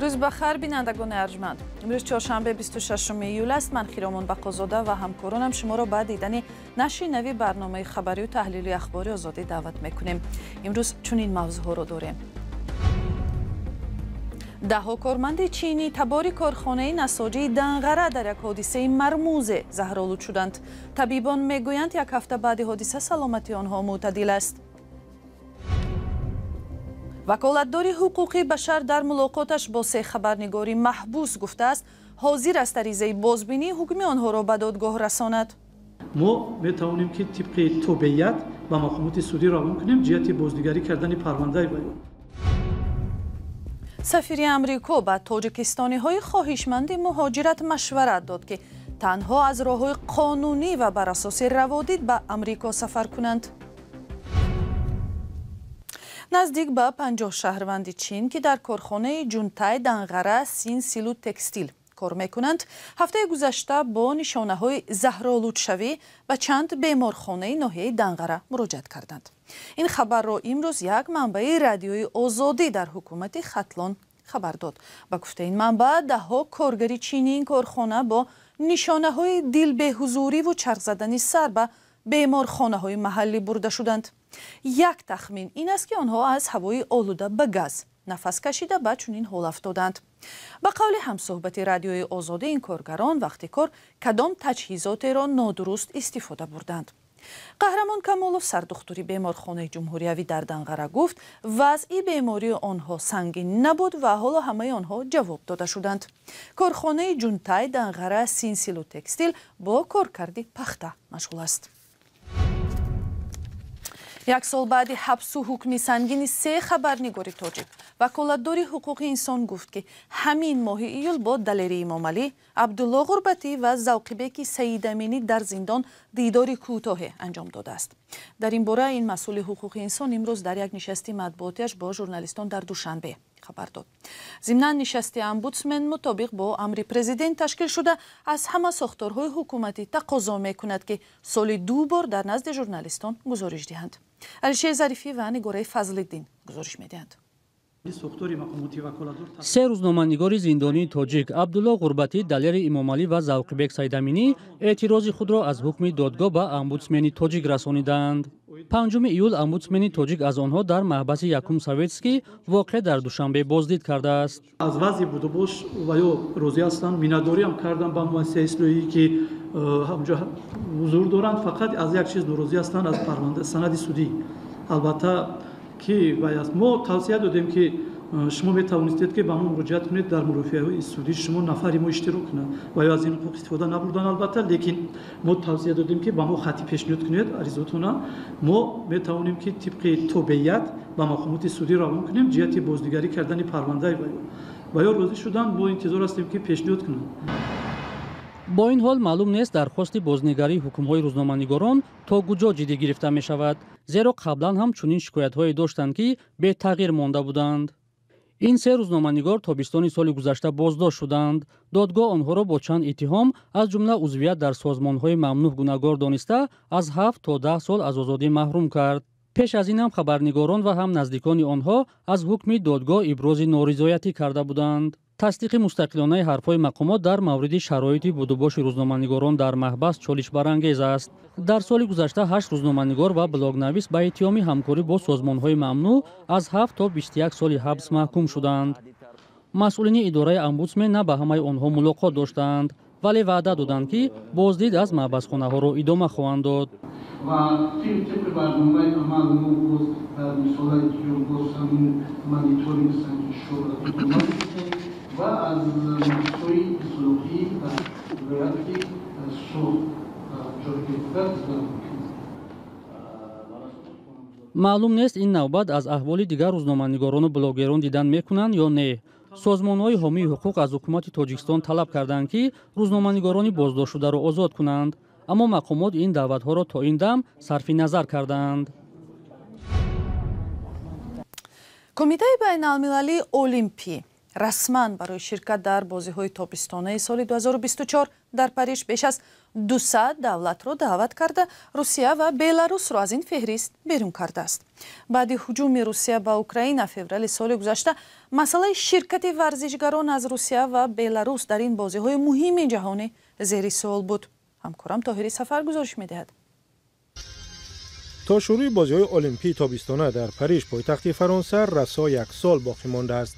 روز بخیر بینندگان ارجمند. امروز چهارشنبه 26 ایول است. من خیرامون بقازاده و همکارانم شما را به دیدن نشر نوی برنامه خبری و تحلیلی اخباری آزادی دعوت میکنیم. امروز چنین موضوعها را داریم. ده کارمند چینی تبار کارخانه نساجی دنغره در یک حادثه مرموز زهرآلود شدند. طبیبان میگویند یک هفته بعد حادثه سلامتی آنها معتدل است. وکالتدار حقوق بشر در ملاقاتش با سه خبرنگاری محبوس گفته است حاضر است عریضه بازبینی حکم آنها را به دادگاه رساند. ما میتوانیم که طبق تابعیت با محکمات سودی روان کنیم جهت بازنگری کردن پرونده بیان. سفیر امریکا به تاجیکستانی های خواهشمند مهاجرت مشورت داد که تنها از راه‌های قانونی و بر اساس روادید به امریکا سفر کنند. نزدیک به 50 شهروند چین که در کارخانه جونتای دنغره سین سیلو تکستیل کار میکنند هفته گذشته با نشانه های زهرآلود شوی و چند بیمارخانه ناحیه دنغره مراجعت کردند. این خبر را امروز یک منبع رادیوی آزادی در حکومت ختلان خبر داد. با گفته این منبع دهها کارگر چینی این کارخانه با نشانه های دل به حضوری و چرخ زدنی سر به بیمارخانه های محلی برده شدند. یک تخمین این است که آنها از هوای آلوده به گاز نفس کشیده به چنین حال افتادند. به قول همصحبت رادیوی آزادی این کارگران وقتی کار کدام تجهیزات را نادرست استفاده بردند. قهرمان کمالوف سردختوری بیمارخانه جمهوریوی در دنغره گفت وضعی بیماری آنها سنگین نبود و حالا همه آنها جواب داده شدند. کارخانه جونتای دنغره سین سیلو تکستیل با کارکردی پخته مشغول است. یک سال بعد حبس و حکم سنگین سه خبرنگاری تاجیک وکالتدار حقوق انسان گفت که همین ماه ایول با دلیری امامعلی، عبدالله غربتی و ذوقیبک سیدامینی در زندان دیدار کوتاه انجام داده است. در این باره این مسئول حقوق انسان امروز در یک نشست مطبوعاتیش با ژورنالیستان در دوشنبه خبر داد. ضمن نشست امبودسمن مطابق با امر پرزیدنت تشکیل شده از همه ساختارهای حکومتی تقاضا میکند که سال 2 بار در نزد ژورنالیستان گزارش دهند. علیشیر ظریفی و نگاره فضل‌الدین گزارش میدهند. سه روزنامه‌نگار زندانی تاجیک عبدالله غربتی، دلیر امامعلی و ذوقیبک سیدامینی اعتراض خود را از حکم دادگاه به امبودسمن تاجیک رسانیدند. 5 ایول امبودسمن تاجیک از آنها در محبس یکم سویتسکی واقع در دوشنبه بازدید کرده است. از وضع بودباش و یا روزی هستند مینداری هم کردن با مؤسسه اصلاحی که همجا حضور دارند. فقط از یک چیز ناراضی هستند از پرونده سند سودی. البته که باید ما توصیه دادیم که شما میتوانید که به ما مراجعه کنید در مرافعه سودی شما نفری ما اشتراک کنند و یا از این حقوق استفاده نبردن. البته لیکن ما توصیه دادیم که به ما خطی پیشنهاد کنید عریضاتون ما میتوانیم که طبق تابعیت به محکمات سودی روان کنیم جهت بازنگری کردن پرونده و یا راضی شدن ما انتظار هستیم که پیشنهاد کنند. با این حال معلوم نیست درخواست بازنگری حکم‌های روزنامه‌نگاران تا کجا جدی گرفته می شود، زیرا قبلا هم چنین شکایت‌هایی داشتند که به تغییر مانده بودند. این سه روزنامه‌نگار تابستان سال گذشته بازداشت شدند. دادگاه آنها را با چند اتهام از جمله عضویت در سازمان‌های ممنوع گناهکار دانسته از 7 تا 10 سال از آزادی محروم کرد. پیش از این هم خبرنگاران و هم نزدیکان آنها از حکم دادگاه ابراز نارضایتی کرده بودند. تصدیق مستقلانه حرفهای مقامات در مورد شرایط بودوباش روزنامه‌نگاران در محبس چالش برانگیز است. در سال گذشته 8 روزنامه‌نگار و بلاگ‌نویس به اتهام همکاری با سازمان‌های ممنوع از 7 تا 21 سال حبس محکوم شدند. مسئولین اداره امبودسمن نه به همه آنها ملاقات داشتند، ولی وعده دادند که بازدید از محبسخانه‌ها را ادامه خواهند داد. و از مسئولی سلوکی و رویتی معلوم نیست این نوبت از احوال دیگر روزنامه‌نگاران و بلاگران دیدن میکنند یا نه. سازمان‌های حامی حقوق از حکومت تاجیکستان طلب کردند که روزنامه‌نگاران بازداشت شده را آزاد کنند. аммо мақомот ин даъватҳоро то ин дам сарфи назар карданд. кумитаи байналмилалии олимпӣ расман барои ширкат дар бозиҳои тобистонаи соли 2024 дар Париж беш аз 200 давлатро даъват карда, Русия ва Беларусро аз ин феҳрист берун кардааст. баъди ҳуҷуми Русия ба Украина феврали соли гузашта, масъалаи ширкати варзишгарон аз Русия ва Беларус дар ин бозиҳои муҳими ҷаҳонӣ зери суол буд. ҳамкорам Тоҳири Сафар гузориш медиҳад. то шурӯи бозиҳои олимпии тобистона дар Париж, пойтахти Фаронса, расо 1 сол боқӣ мондааст.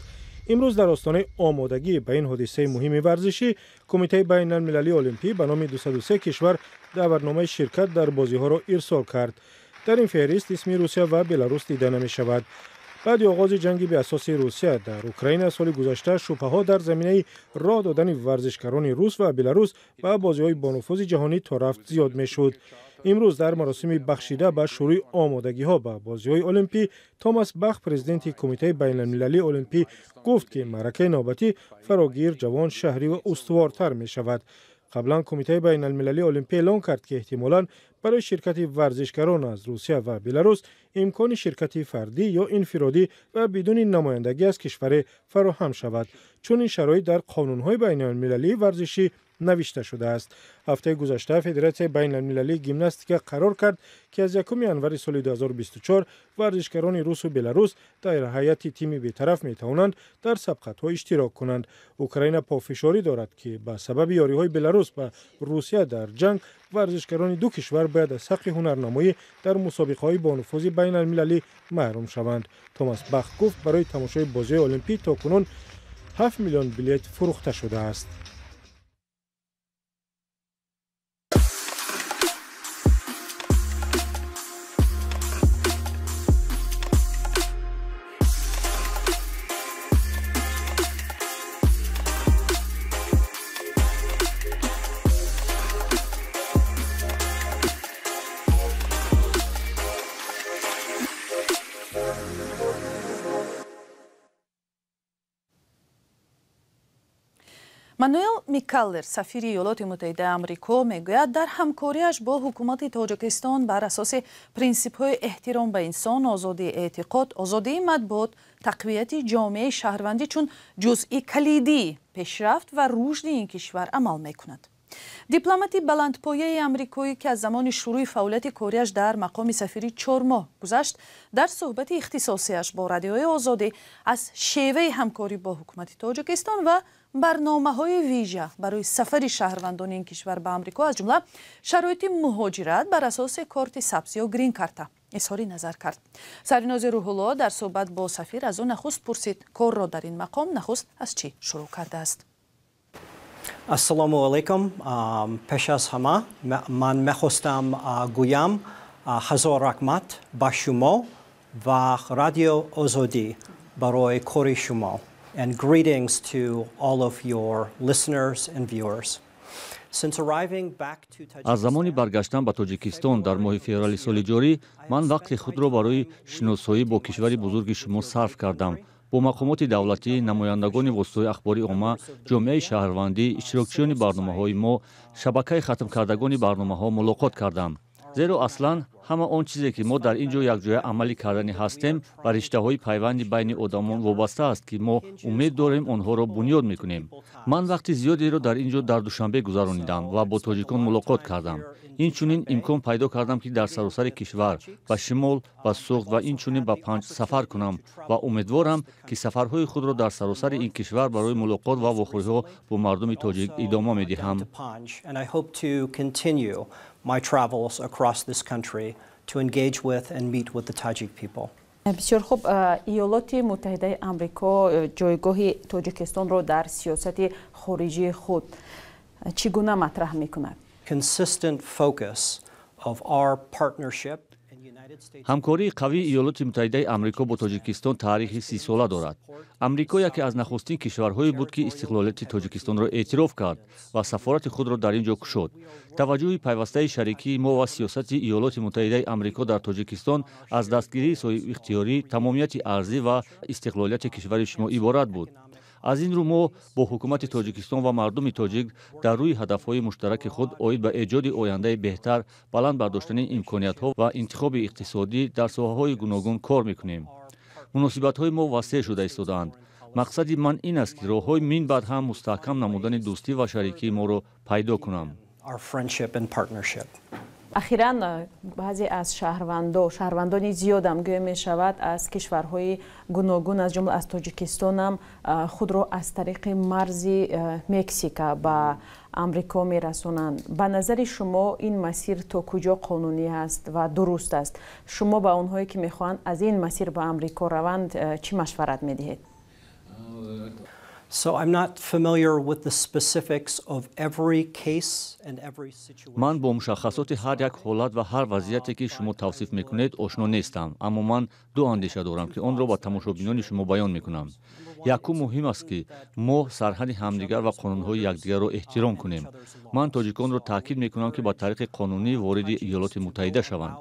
имрӯз дар остонаи омодагӣ ба ин ҳодисаи муҳими варзишӣ, кумитаи байналмилалии олимпӣ ба номи 203 кишвар даъватномаи ширкат дар бозиҳоро ирсол кард. дар ин феҳрист исми Русия ва Беларус дида намешавад. баъди оғози ҷанги беасоси Русия дар Украина соли гузашта, шубҳаҳо дар заминаи роҳ додани варзишгарони рус ва Беларус ба бозиҳои бонуфузи ҷаҳонӣ то рафт зиёд мешуд. имрӯз дар маросими бахшида ба шурӯи омодагиҳо ба бозиҳои олимпӣ, Томас Бах, президенти кумитаи байналмилалии олимпӣ, гуфт, ки маъракаи навбатӣ фарогир, ҷавон, шаҳрӣ ва устувортар мешавад. қаблан кумитаи байналмилалии олимпӣ эълон кард, ки эҳтимолан барои ширкати варзишгарон аз Русия ва Беларус имкони ширкати фардӣ ё инфиродӣ ва бидуни намояндагӣ аз кишваре фароҳам шавад. чунин шароит дар қонунҳои байналмилалии варзишӣ навишта шудааст. ҳафтаи гузашта Федератсияи байналмилалии гимнастика қарор кард, ки аз 1 январи соли 2024 варзишгарони Русу Беларус дар ҳайати тими бетараф метавонанд дар сабқатҳо иштирок кунанд. Украина пофишорӣ дорад, ки ба сабаби ёриҳои Беларус ба Русия дар ҷанг, варзишгарони ду кишвар бояд аз ҳаққи ҳунарнамоӣ дар мусобиқаҳои бонуфузи байналмилалӣ маҳрум шаванд. Томас Бах гуфт, барои тамошои бозиҳои олимпӣ то кунун 7 миллион билет фурӯхта шудааст. мануэл микаллер, сафири Иёлоти Муттаҳидаи Амрико, мегӯяд, дар ҳамкориаш бо ҳукумати Тоҷикистон бар асоси принсипҳои эҳтиром ба инсон, озодии эътиқод, озодии матбуот, тақвияти ҷомеаи шаҳрвандӣ чун ҷузъи калидии пешрафт ва рушди ин кишвар амал мекунад. дипломати баландпояи амрикоӣ, ки аз замони шурӯи фаъолияти корияш дар мақоми сафирӣ 4 моҳ гузашт, дар суҳбати ихтисосияш бо радиои Озодӣ аз шеваи ҳамкорӣ бо ҳукумати Тоҷикистон ва барномаҳои вижа барои сафари шаҳрвандони ин кишвар ба Амрико, аз ҷумла шароити муҳоҷират бар асоси корти сабз ё грин карта изҳори назар кард. Саринози Рӯҳулло дар суҳбат бо сафир аз ӯ нахуст пурсид корро дар ин мақом нахуст аз чӣ шурӯъ кардааст. Ассалому алайкум. Пеш аз ҳама ман мехостам гӯям ҳазор раҳмат ба шумо ва радио Озодӣ барои кори шумо. And greetings to all of your listeners and viewers. Since arriving back to Tajikistan, аз замони баргаштан ба Тоҷикистон дар моҳи феврали соли ҷорӣ, ман вақти худро барои шиносоӣ бо кишвари бузурги шумо сарф кардам. бо мақомоти давлатӣ, намояндагони воситаҳои ахбори умма, ҷомеаи шаҳрвандӣ, иштирокчиёни барномаҳои мо, шабакаи хатмкардагони барномаҳо мулоқот кардам. зеро аслан ҳама он чизе ки мо дар ин ҷо якҷоя амалӣ кардани ҳастем, ба риштаҳои пайванди байни одамон вобаста аст, ки мо умед дорем онҳоро бунёд мекунем. ман вақти зиёдеро дар ин ҷо дар Душанбе гузаронидам ва бо тоҷикон мулоқот кардам. инчунин имкон пайдо кардам, ки дар саросари кишвар ба шимол, ба суғд ва инчунин ба Панҷ сафар кунам ва умедворам, ки сафарҳои худро дар саросари ин кишвар барои мулоқот ва вохӯриҳо бо мардуми тоҷик идома медиҳам. My travels across this country to engage with and meet with the Tajik people. بسیار خوب. ایالات متحده آمریکا جایگاه تاجیکستان را در سیاست خارجی خود چگونه مطرح می‌کند؟ Consistent focus of our partnership. ҳамкории қавии иёлоти муттаҳидаи амрико бо тоҷикистон таърихи 30 сола дорад. амрико яке аз нахустин кишварҳое буд, ки истиқлолияти тоҷикистонро эътироф кард ва сафорати худро дар ин ҷо кушод. таваҷҷӯҳи пайвастаи шарикии мо ва сиёсати иёлоти муттаҳидаи амрико дар тоҷикистон аз дастгирии соҳибихтиёрӣ, тамомияти арзӣ ва истиқлолияти кишвари шумо иборат буд. аз ин рӯ мо бо ҳукумати тоҷикистон ва мардуми тоҷик дар рӯи ҳадафҳои муштараки худ оид ба эҷоди ояндаи беҳтар, баланд бардоштани имкониятҳо ва интихоби иқтисодӣ дар соҳаҳои гуногун кор мекунем. муносибатҳои мо васеъ шуда истодаанд. мақсади ман ин аст ки роҳҳои мин баъд ҳам мустаҳкам намудани дӯстӣ ва шарикии моро пайдо кунам. ахиран баъзе аз шаҳрвандони зиёдам гӯё мешавад аз кишварҳои гуногун аз ҷумла аз тоҷикистонам худро аз тариқи марзи мексика ба амрико мерасонанд. ба назари шумо ин масир то куҷо қонунӣ аст ва дуруст аст? шумо ба онҳое ки мехоҳанд аз ин масир ба амрико раванд чӣ машварат медиҳед? So I'm not familiar with the specifics of every case and every situation. ман бо мушаххасоти ҳар як ҳолат ва ҳар вазъияте ки шумо тавсиф мекунед ошно нестам, аммо ман ду андеша дорам ки онро ба тамошобинони шумо баён мекунам. якум муҳим аст ки мо сарҳади ҳамдигар ва қонунҳои якдигарро эҳтиром кунем. ман тоҷиконро таъкид мекунам ки ба тариқи қонунӣ вориди иёлоти муттаҳида шаванд.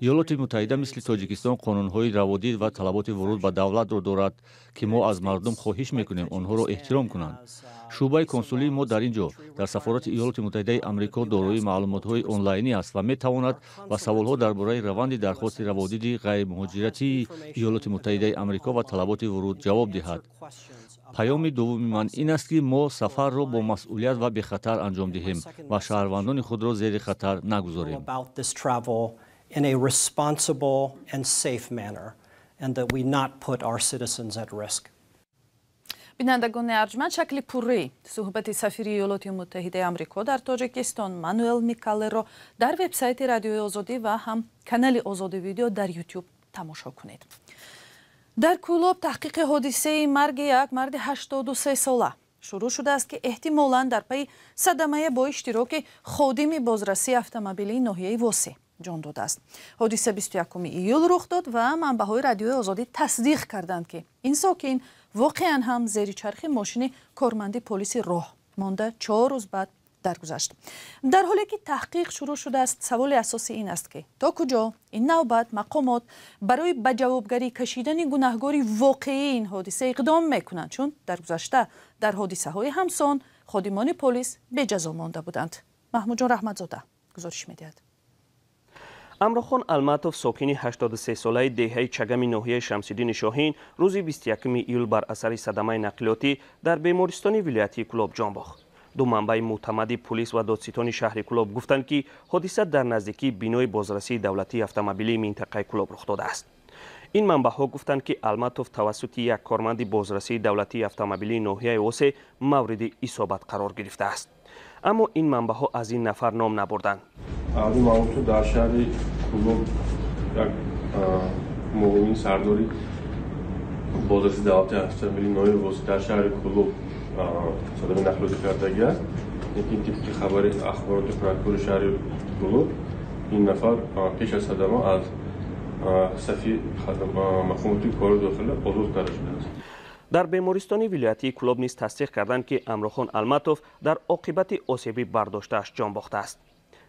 иёлоти муттаҳида мисли тоҷикистон қонунҳои раводид ва талаботи вуруд ба давлатро дорад ки мо аз мардум хоҳиш мекунем онҳоро эҳтиром кунанд. шуъбаи консулии мо дар ин ҷо дар сафорати иёлоти муттаҳидаи амрико дорои маълумотҳои онлайнӣ аст ва метавонад ба саволҳо дар бораи раванди дархости раводиди ғайримуҳоҷиратии иёлоти муттаҳидаи амрико ва талаботи вуруд ҷавоб диҳад. паёми дуввуми ман ин аст ки мо сафарро бо масъулият ва бехатар анҷом диҳем ва шаҳрвандони худро зери хатар нагузорем. In a responsible and safe manner, and that we not put our citizens at risk. бинандагони арҷманд, шакли пурраи суҳбати сафири иёлоти муттаҳидаи амрико дар тоҷикистон Мануэл Микалеро дар вебсайти Радиои Озодӣ ва ҳам канали Озоди видео дар YouTube тамошо кунед. дар Кӯлоб таҳқиқи ҳодисаи марги як марди 83 сола шурӯъ шудааст ки эҳтимолан дар пайи садамае бо иштироки ходими бозрасии автомобилии ноҳияи Восе ҷон додааст. ҳодиса 21 июл рух дод ва манбаъҳои Радиои Озодӣ тасдиқ карданд ки ин сокин воқеан ҳам зери чархи мошини корманди полиси роҳ монда 4 рӯз баъд даргузашт. дар ҳоле ки таҳқиқ шурӯъ шудааст, саволи асосӣ ин аст ки то куҷо ин навбат мақомот барои ба ҷавобгарӣ кашидани гунаҳгори воқеии ин ҳодиса иқдом мекунанд, чун дар гузашта дар ҳодисаҳои ҳамсон ходимони полис беҷазо монда буданд. маҳмудҷон раҳматзода гузориш медиҳад. амрохон алматов сокини 83-солаи деҳаи чагами ноҳияи Шамсиддини Шоҳин рӯзи 21 июл бар асари садамаи нақлиётӣ дар бемористони вилоятии Кӯлоб ҷон бохт. ду манбаи мӯътамади полис ва додситони шаҳри Кӯлоб гуфтанд ки ҳодиса дар наздикии бинои бозрасии давлатии автомобилии минтақаи Кӯлоб рух додааст. ин манбаъҳо гуфтанд ки Алматов тавассути як корманди бозрасии давлатии автомобилии ноҳияи Восе мавриди исобат қарор гирифтааст. аммо ин манбаъҳо аз ин нафар ном набурданд. маълумоту дар шаҳри Кӯлоб як муовини сардори бозраси давлати автомобилии ноҳияи Восе дар шаҳри Кӯлоб садами нақлиётӣ кардагӣ аст. ин тибқи хабари ахбороти прокурори шаҳри Кӯлоб ин нафар пеш аз садама аз сафи мақомоти кори дохила озод карда шудааст. дар бемористони вилоятии Кӯлоб низ тасдиқ карданд ки Амрохон Алматов дар оқибати осеби бардоштааш ҷон бохтааст.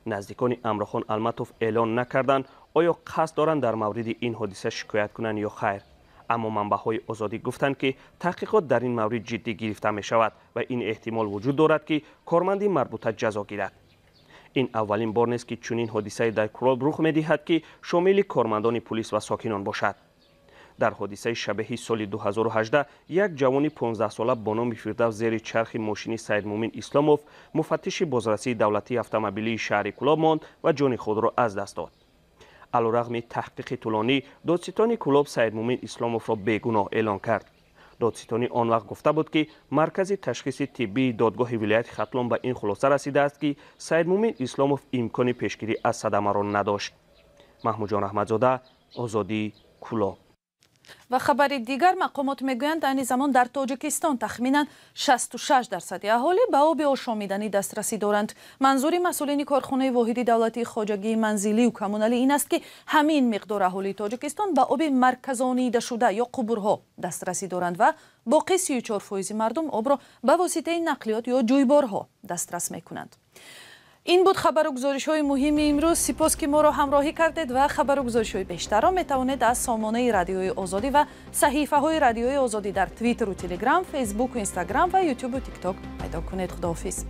наздикони Амрохон Алматов эълон накарданд оё қасд доранд дар мавриди ин ҳодиса шикоят кунанд ё хайр. аммо манбаъҳои Озодӣ гуфтанд ки таҳқиқот дар ин маврид ҷиддӣ гирифта мешавад ва ин эҳтимол вуҷуд дорад ки корманди марбута ҷазо гирад. ин аввалин бор нест ки чунин ҳодисае дар Кӯлоб рух медиҳад ки шомили кормандони полис ва сокинон бошад. дар ҳодисаи шабеҳи соли 2018 як ҷавони 15-сола бо номи Фирдавс зери чархи мошини Саидмӯмин Исломов муфаттиши бозрасии давлатии автомобилии шаҳри Кӯлоб монд ва ҷони худро аз даст дод. алорағми таҳқиқи тӯлонӣ додситони Кӯлоб Саидмӯмин Исломовро бегуноҳ эълон кард. додситони он вақт гуфта буд ки маркази ташхиси тиббии додгоҳи вилояти Хатлон ба ин хулоса расидааст ки Саидмӯмин Исломов имкони пешгирӣ аз садамаро надошт. маҳмудҷон раҳматзода, Озодӣ, Кӯлоб. ва хабари дигар, мақомот мегӯянд айни замон дар Тоҷикистон тахминан 66% аҳолӣ ба оби ошомиданӣ дастрасӣ доранд. манзури масъулини корхонаи воҳиди давлатии хоҷагии манзилию коммуналӣ ин аст ки ҳамин миқдор аҳолии Тоҷикистон ба оби марказонидашуда ё қубурҳо дастрасӣ доранд ва боқи 34% мардум обро ба воситаи нақлиёт ё ҷӯйборҳо дастрас мекунанд. این بود خبر و گزارش‌های مهم امروز. سپاس که ما را همراهی کردید و خبر و گزارش‌های بیشتر را می‌توانید از سامانه رادیوی آزادی و صحیفه‌های رادیوی آزادی در توییتر و تلگرام، فیسبوک و اینستاگرام و یوتیوب و تیک تاک پیدا کنید. خداحافظ.